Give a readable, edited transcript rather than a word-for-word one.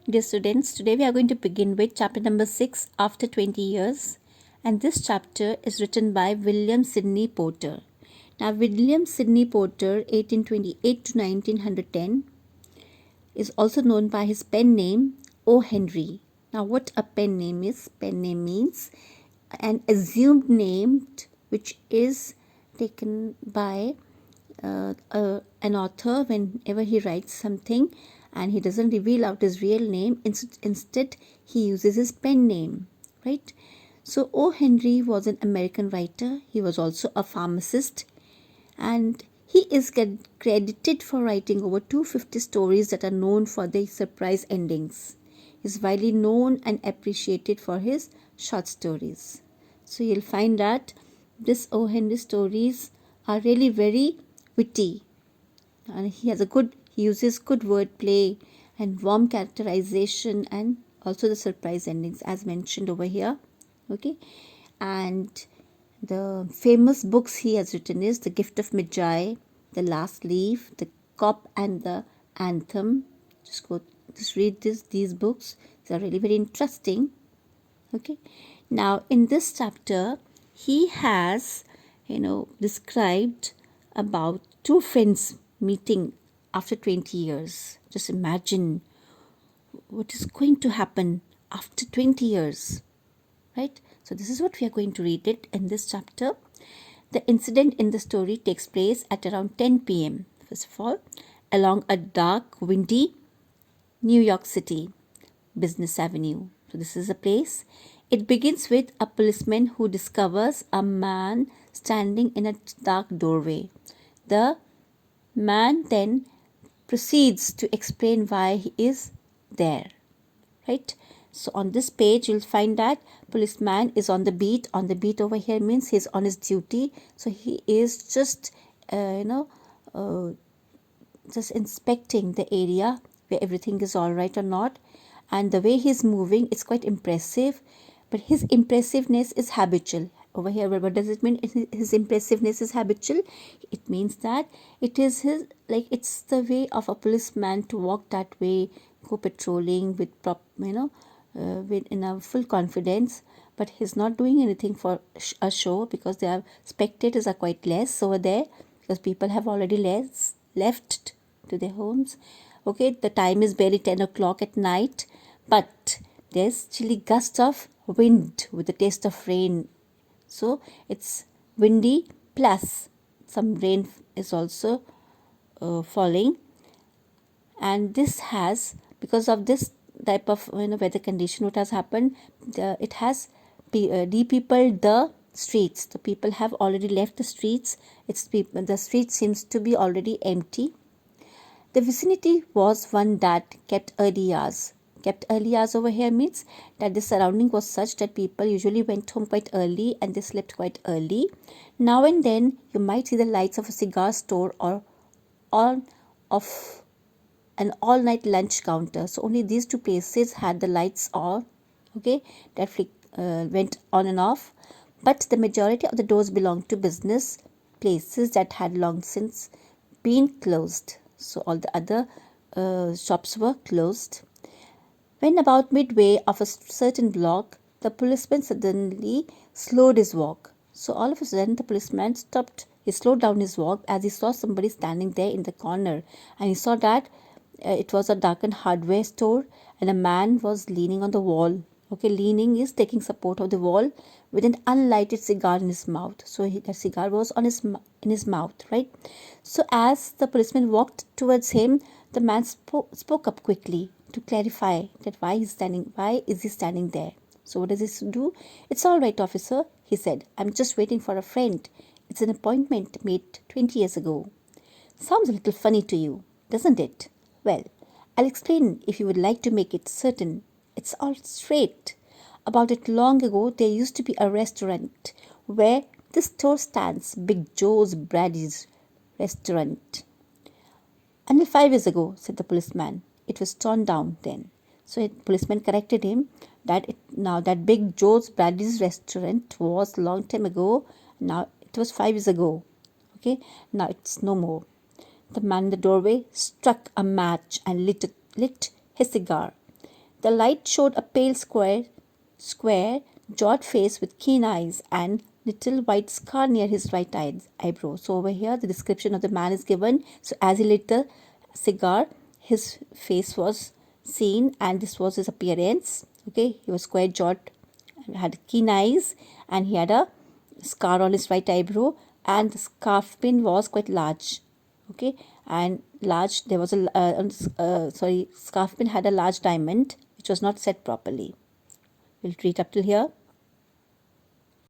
Dear students, today we are going to begin with chapter number 6 after 20 years, and this chapter is written by William Sidney Porter. Now William Sidney Porter 1828 to 1910 is also known by his pen name O. Henry. Now what a pen name is? Pen name means an assumed name which is taken by an author whenever he writes something and he doesn't reveal out his real name. Instead he uses his pen name, right? So O. Henry was an American writer. He was also a pharmacist, and he is credited for writing over 250 stories that are known for their surprise endings. He is widely known and appreciated for his short stories. So you'll find that this O. Henry stories are really very witty, and he uses good wordplay and warm characterization, and also the surprise endings as mentioned over here. Okay, and the famous books he has written is The Gift of Magi, The Last Leaf, The Cop and the Anthem. Just read these books. They are really very interesting. Okay, now in this chapter he has described about two friends meeting after 20 years. Just imagine what is going to happen after 20 years, right? So this is what we are going to read it in this chapter. The incident in the story takes place at around 10 p.m. First of all, along a dark, windy New York City business avenue. So this is a place. It begins with a policeman who discovers a man standing in a dark doorway. The man then proceeds to explain why he is there, right? So on this page you'll find that policeman is on the beat. On the beat over here means he's on his duty. So he is just just inspecting the area where everything is all right or not. And the way he's moving is quite impressive, but his impressiveness is habitual. Over here, what does it mean? His impressiveness is habitual. It means that it is it's the way of a policeman to walk that way, go patrolling with in a full confidence. But he's not doing anything for a show, because their spectators are quite less over there, because people have already left to their homes. Okay, the time is barely 10 o'clock at night, but there's chilly gusts of wind with a taste of rain. So it's windy, plus some rain is also falling, and this has, because of this type of weather condition, what has happened, it has de-peopled the streets. The people have already left the streets. The street seems to be already empty. The vicinity was one that kept early hours. Kept early hours over here means that the surrounding was such that people usually went home quite early and they slept quite early. Now and then you might see the lights of a cigar store or of an all-night lunch counter. So only these two places had the lights on, okay, that went on and off. But the majority of the doors belonged to business places that had long since been closed. So all the other shops were closed. When about midway of a certain block, the policeman suddenly slowed his walk. So all of a sudden the policeman stopped. He slowed down his walk as he saw somebody standing there in the corner, and he saw that it was a darkened hardware store, and a man was leaning on the wall. Okay, leaning is taking support of the wall with an unlighted cigar in his mouth. So that cigar was in his mouth, right? So as the policeman walked towards him, the man spoke up quickly to clarify that why is he standing there. So what does he do? "It's all right, officer," he said. "I'm just waiting for a friend. It's an appointment made 20 years ago. Sounds a little funny to you, doesn't it? Well, I'll explain if you would like to make it certain. It's all straight. About it long ago, there used to be a restaurant where this store stands, Big Joe's Brady's restaurant. Until 5 years ago," said the policeman. "It was torn down then." So the policeman corrected him that now that Big Joe's Brady's restaurant was long time ago. Now it was 5 years ago. Okay, now it's no more. The man in the doorway struck a match and lit his cigar. The light showed a pale square, jawed face with keen eyes and little white scar near his right eyebrow. So over here the description of the man is given. So as he lit the cigar, his face was seen and this was his appearance. Okay, he was square jawed, had keen eyes, and he had a scar on his right eyebrow, and the scarf pin was quite large. Okay, and large, there was a scarf pin had a large diamond which was not set properly. We'll read up till here.